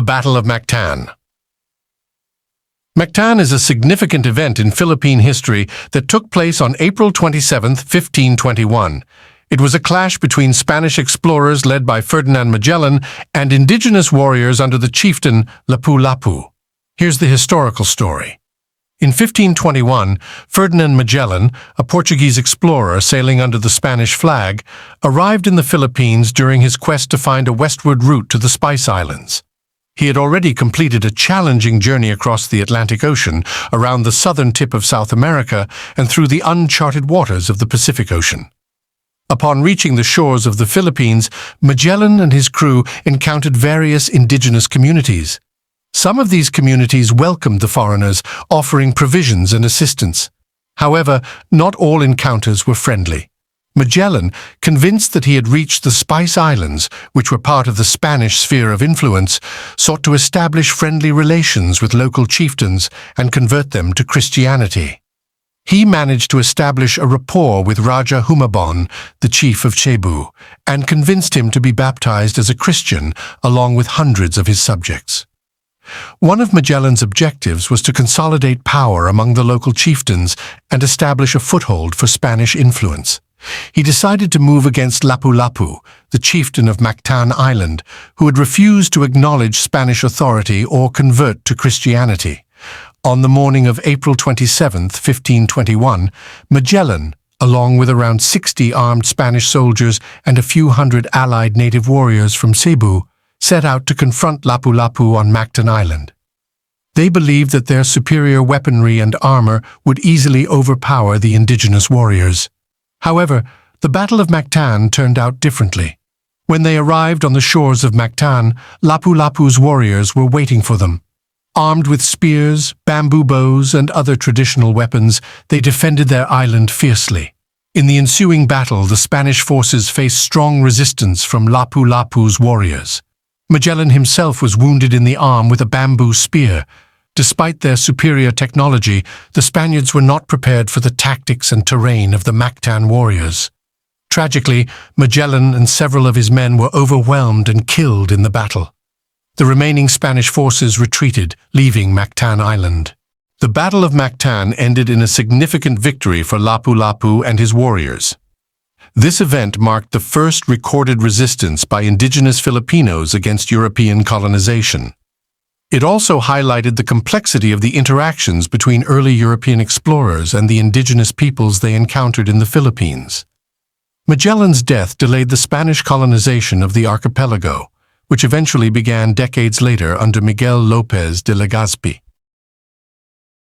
The Battle of Mactan. Mactan is a significant event in Philippine history that took place on April 27, 1521. It was a clash between Spanish explorers led by Ferdinand Magellan and indigenous warriors under the chieftain Lapu-Lapu. Here's the historical story. In 1521, Ferdinand Magellan, a Portuguese explorer sailing under the Spanish flag, arrived in the Philippines during his quest to find a westward route to the Spice Islands. He had already completed a challenging journey across the Atlantic Ocean, around the southern tip of South America, and through the uncharted waters of the Pacific Ocean. Upon reaching the shores of the Philippines, Magellan and his crew encountered various indigenous communities. Some of these communities welcomed the foreigners, offering provisions and assistance. However, not all encounters were friendly. Magellan, convinced that he had reached the Spice Islands, which were part of the Spanish sphere of influence, sought to establish friendly relations with local chieftains and convert them to Christianity. He managed to establish a rapport with Raja Humabon, the chief of Cebu, and convinced him to be baptized as a Christian along with hundreds of his subjects. One of Magellan's objectives was to consolidate power among the local chieftains and establish a foothold for Spanish influence. He decided to move against Lapu-Lapu, the chieftain of Mactan Island, who had refused to acknowledge Spanish authority or convert to Christianity. On the morning of April 27, 1521, Magellan, along with around 60 armed Spanish soldiers and a few hundred allied native warriors from Cebu, set out to confront Lapu-Lapu on Mactan Island. They believed that their superior weaponry and armor would easily overpower the indigenous warriors. However, the Battle of Mactan turned out differently. When they arrived on the shores of Mactan, Lapu-Lapu's warriors were waiting for them. Armed with spears, bamboo bows, and other traditional weapons, they defended their island fiercely. In the ensuing battle, the Spanish forces faced strong resistance from Lapu-Lapu's warriors. Magellan himself was wounded in the arm with a bamboo spear. Despite their superior technology, the Spaniards were not prepared for the tactics and terrain of the Mactan warriors. Tragically, Magellan and several of his men were overwhelmed and killed in the battle. The remaining Spanish forces retreated, leaving Mactan Island. The Battle of Mactan ended in a significant victory for Lapu-Lapu and his warriors. This event marked the first recorded resistance by indigenous Filipinos against European colonization. It also highlighted the complexity of the interactions between early European explorers and the indigenous peoples they encountered in the Philippines. Magellan's death delayed the Spanish colonization of the archipelago, which eventually began decades later under Miguel López de Legazpi.